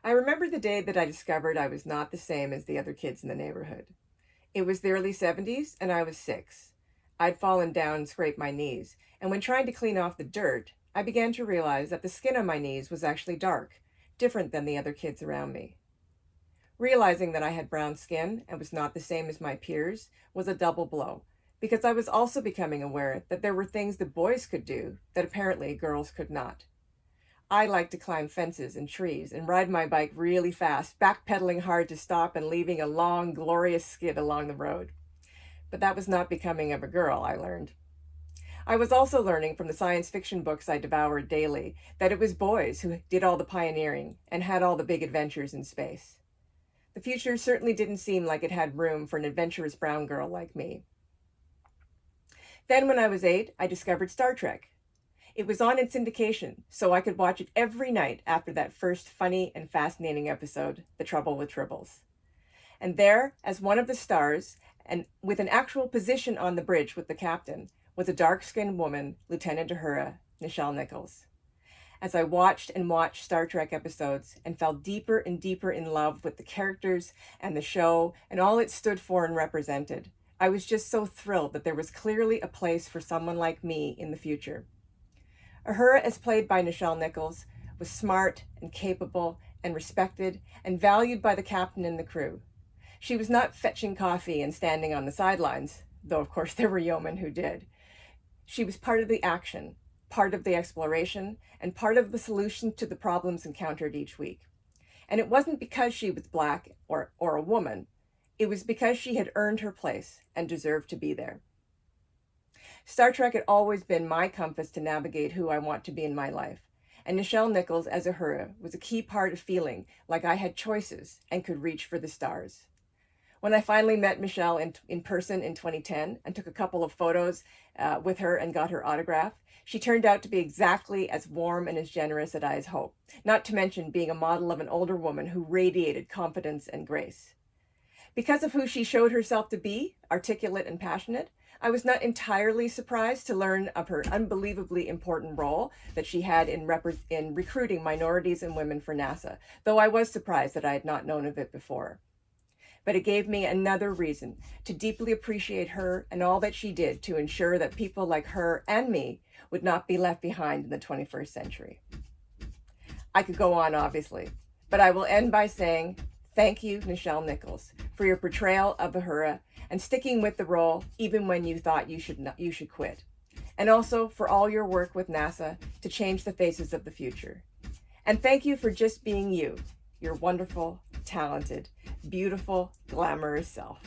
I remember the day that I discovered I was not the same as the other kids in the neighborhood. It was the early 70s, and I was 6. I'd fallen down and scraped my knees, and when trying to clean off the dirt, I began to realize that the skin on my knees was actually dark, different than the other kids around me. Realizing that I had brown skin and was not the same as my peers was a double blow, because I was also becoming aware that there were things that boys could do that apparently girls could not. I like to climb fences and trees and ride my bike really fast, backpedaling hard to stop and leaving a long, glorious skid along the road. But that was not becoming of a girl, I learned. I was also learning from the science fiction books I devoured daily that it was boys who did all the pioneering and had all the big adventures in space. The future certainly didn't seem like it had room for an adventurous brown girl like me. Then, when I was 8, I discovered Star Trek. It was on in syndication, so I could watch it every night after that first funny and fascinating episode, The Trouble with Tribbles. And there, as one of the stars, and with an actual position on the bridge with the captain, was a dark-skinned woman, Lieutenant Uhura, Nichelle Nichols. As I watched and watched Star Trek episodes and fell deeper and deeper in love with the characters and the show and all it stood for and represented, I was just so thrilled that there was clearly a place for someone like me in the future. Uhura, as played by Nichelle Nichols, was smart and capable and respected and valued by the captain and the crew. She was not fetching coffee and standing on the sidelines, though of course there were yeomen who did. She was part of the action, part of the exploration, and part of the solution to the problems encountered each week. And it wasn't because she was black or a woman. It was because she had earned her place and deserved to be there. Star Trek had always been my compass to navigate who I want to be in my life, and Nichelle Nichols as Uhura was a key part of feeling like I had choices and could reach for the stars. When I finally met Michelle in person in 2010 and took a couple of photos with her and got her autograph, she turned out to be exactly as warm and as generous as I had hoped, not to mention being a model of an older woman who radiated confidence and grace. Because of who she showed herself to be, articulate and passionate, I was not entirely surprised to learn of her unbelievably important role that she had in recruiting minorities and women for NASA, though I was surprised that I had not known of it before. But it gave me another reason to deeply appreciate her and all that she did to ensure that people like her and me would not be left behind in the 21st century. I could go on, obviously, but I will end by saying thank you, Nichelle Nichols, for your portrayal of Uhura and sticking with the role even when you thought you should quit. And also for all your work with NASA to change the faces of the future. And thank you for just being you, your wonderful, talented, beautiful, glamorous self.